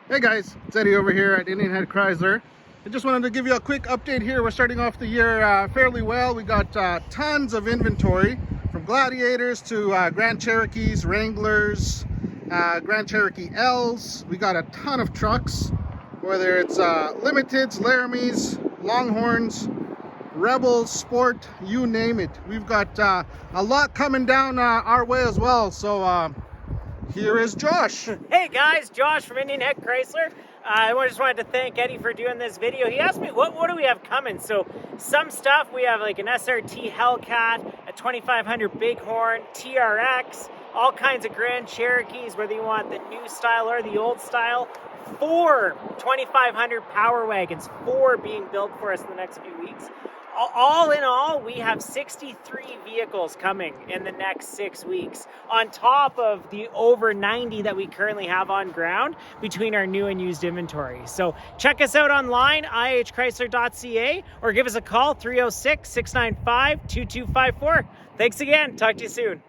Hey guys, it's Eddie over here at Indian Head Chrysler. I just wanted to give you a quick update here. We're starting off the year fairly well. We got tons of inventory from Gladiators to Grand Cherokees, Wranglers, Grand Cherokee L's. We got a ton of trucks, whether it's Limiteds, Laramies, Longhorns, Rebels, Sport, you name it. We've got a lot coming down our way as well. So here is Josh. Hey guys, Josh from Indian Head Chrysler. I just wanted to thank Eddie for doing this video. He asked me, what do we have coming? So some stuff, we have like an SRT Hellcat, a 2500 Bighorn, TRX, all kinds of Grand Cherokees, whether you want the new style or the old style. 4 2500 Power Wagons, 4 being built for us in the next few weeks. All in all, we have 63 vehicles coming in the next 6 weeks, on top of the over 90 that we currently have on ground between our new and used inventory. So check us out online, ihchrysler.ca, or give us a call, 306-695-2254. Thanks again. Talk to you soon.